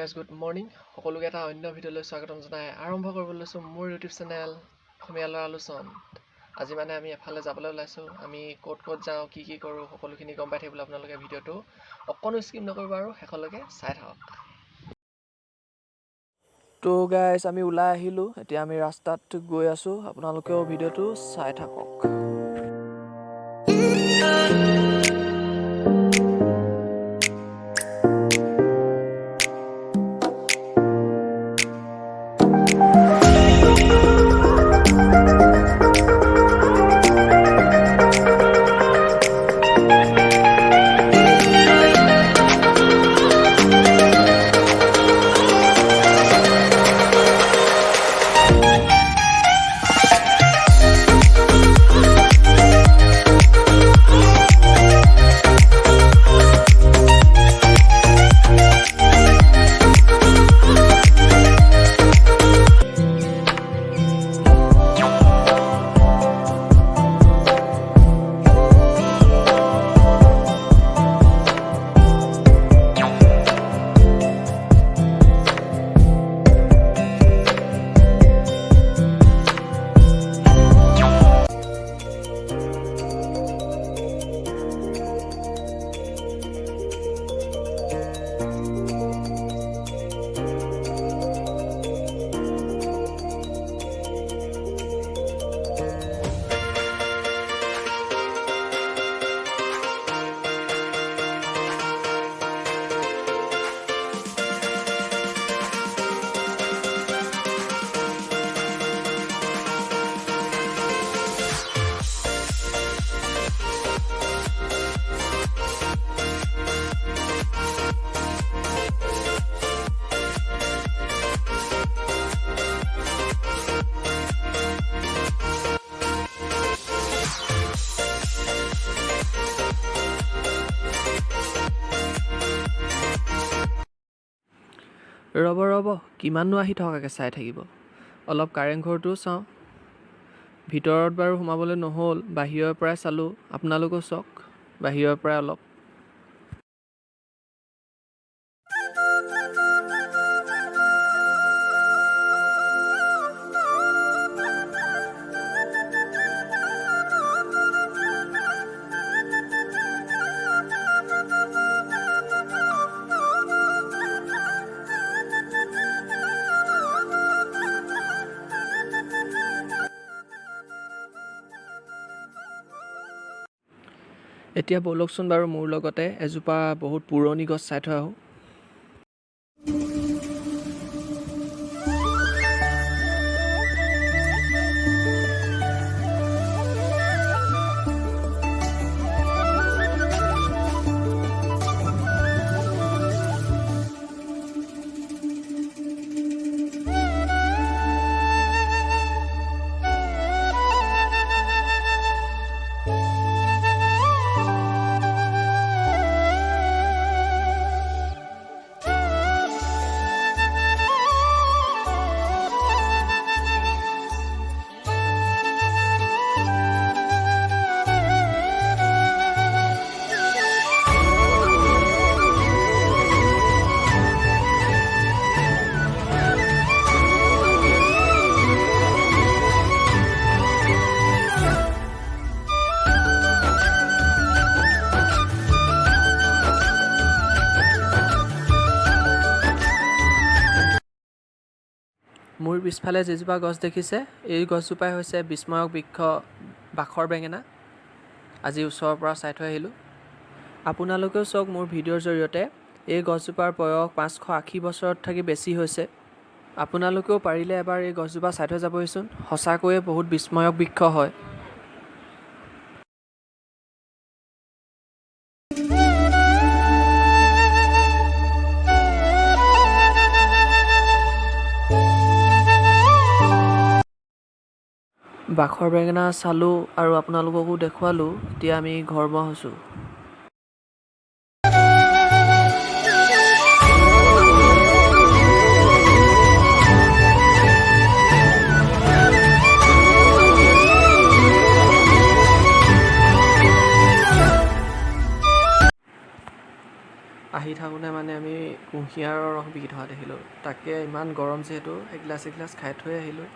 Guys good morning সকলোকে এটা অন্য ভিডিঅ'লৈ স্বাগতম জনাই আৰম্ভ কৰিবলৈ লৈছোঁ মোৰ ইউটিউব চেনেল অসমীয়া ল'ৰা আলোচন। আজি মানে আমি এফালে যাবলৈ ওলাইছোঁ। আমি ক'ত যাওঁ কি কৰোঁ সকলোখিনি গম পাই থাকিবলৈ আপোনালোকে ভিডিঅ'টো অকণো স্কিপ নকৰিব আৰু শেষলৈকে চাই থাকক। তো গাইজ আমি ওলাই আহিলোঁ, এতিয়া আমি ৰাস্তাত গৈ আছোঁ, আপোনালোকেও ভিডিঅ'টো চাই থাকক। ৰ'ব কিমাননো আহি থকাকৈ চাই থাকিব, অলপ কাৰেংঘৰটোও চাওঁ। ভিতৰত বাৰু সোমাবলৈ নহ'ল, বাহিৰৰ পৰাই চালোঁ, আপোনালোকেও চাওক বাহিৰৰ পৰাই অলপ। এতিয়া ব'লকচোন বাৰু মোৰ লগতে এজোপা বহুত পুৰণি গছ চাই থৈ আহোঁ। মোৰ পিছফালে যিজোপা গছ দেখিছে, এই গছজোপাই হৈছে বিস্ময়ক বৃক্ষ বাখৰ বেঙেনা। আজি ওচৰৰ পৰা চাই থৈ আহিলোঁ। আপোনালোকেও চাওক মোৰ ভিডিঅ'ৰ জৰিয়তে, এই গছজোপাৰ বয়স 580 বছৰত থাকি বেছি হৈছে। আপোনালোকেও পাৰিলে এবাৰ এই গছজোপা চাই থৈ যাবহিচোন, সঁচাকৈয়ে বহুত বিস্ময়ক বৃক্ষ হয়। বাখৰ বেঙেনা চালোঁ আৰু আপোনালোককো দেখুৱালোঁ। এতিয়া আমি ঘৰমুৱা হৈছোঁ। আহি থাকোঁতে মানে আমি কুঁহিয়াৰৰ ৰস বিকি থকা দেখিলোঁ। তাকে ইমান গৰম যিহেতু এগিলাচ খাই থৈ আহিলোঁ।